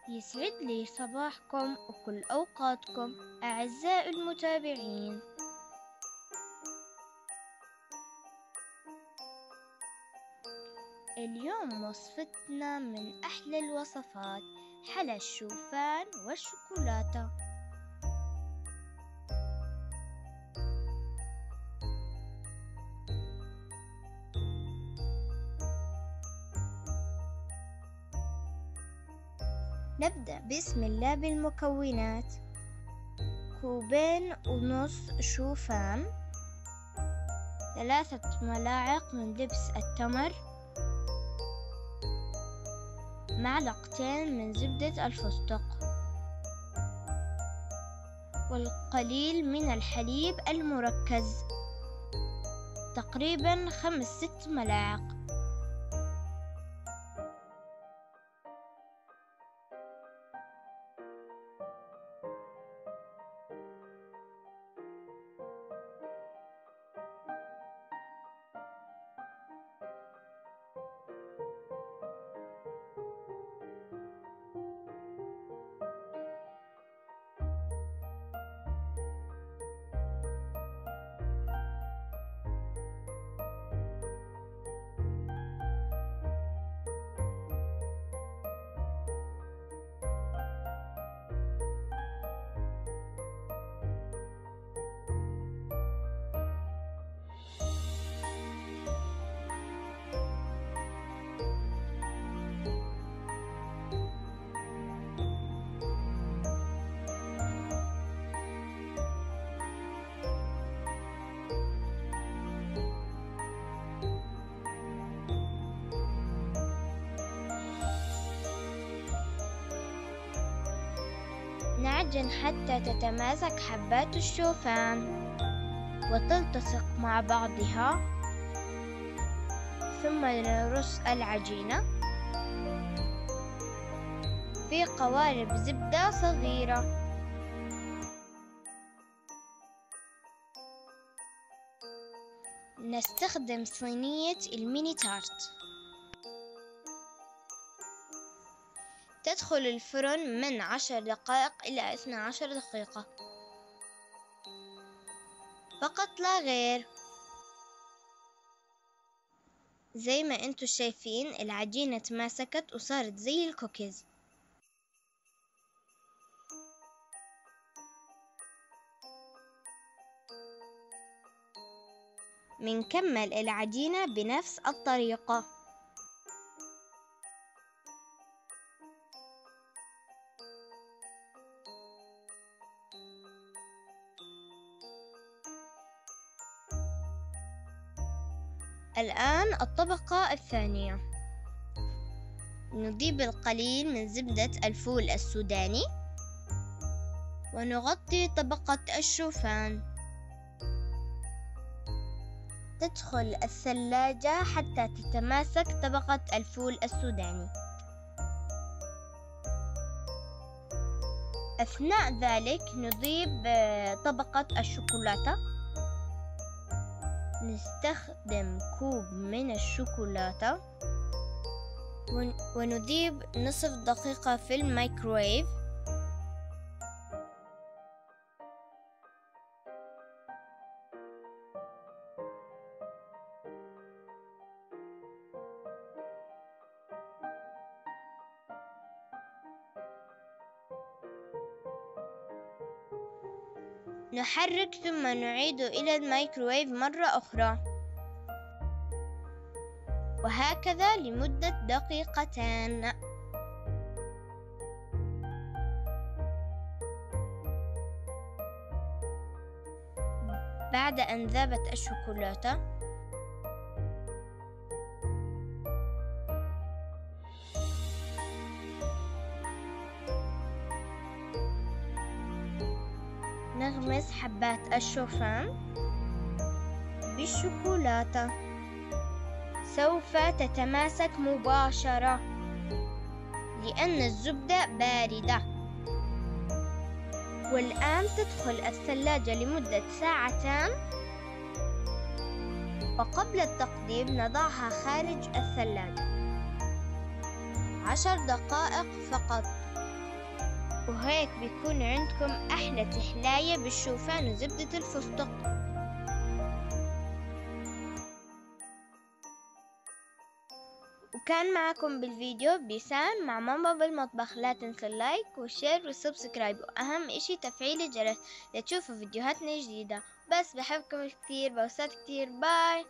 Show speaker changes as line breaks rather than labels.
يسعد لي صباحكم وكل أوقاتكم أعزائي المتابعين. اليوم وصفتنا من أحلى الوصفات، حلا الشوفان والشوكولاتة. نبدأ بسم الله بالمكونات: 2.5 كوب شوفان، 3 ملاعق من دبس التمر، معلقتين من زبدة الفستق، والقليل من الحليب المركز، تقريبا 5-6 ملاعق. نعجن حتى تتماسك حبات الشوفان وتلتصق مع بعضها، ثم نرص العجينة في قوارب زبدة صغيرة. نستخدم صينية الميني تارت. تدخل الفرن من 10 دقائق إلى 12 دقيقة فقط لا غير. زي ما انتوا شايفين العجينة تماسكت وصارت زي الكوكيز. منكمل العجينة بنفس الطريقة. الآن الطبقة الثانية، نضيف القليل من زبدة الفول السوداني ونغطي طبقة الشوفان. تدخل الثلاجة حتى تتماسك طبقة الفول السوداني. أثناء ذلك نضيف طبقة الشوكولاتة. نستخدم كوب من الشوكولاتة ونضيف نصف دقيقة في الميكروويف. نحرك ثم نعيد إلى الميكروويف مرة أخرى، وهكذا لمدة 2 دقيقة. بعد أن ذابت الشوكولاتة نغمس حبات الشوفان بالشوكولاتة. سوف تتماسك مباشرة لأن الزبدة باردة. والآن تدخل الثلاجة لمدة 2 ساعات، وقبل التقديم نضعها خارج الثلاجة 10 دقائق فقط. وهيك بيكون عندكم أحلى تحلاية بالشوفان وزبدة الفستق. وكان معكم بالفيديو بيسان مع ماما بالمطبخ. لا تنسوا اللايك والشير والسبسكرايب، وأهم إشي تفعيل الجرس لتشوفوا فيديوهاتنا جديدة. بس بحبكم كتير، بوسات كتير، باي.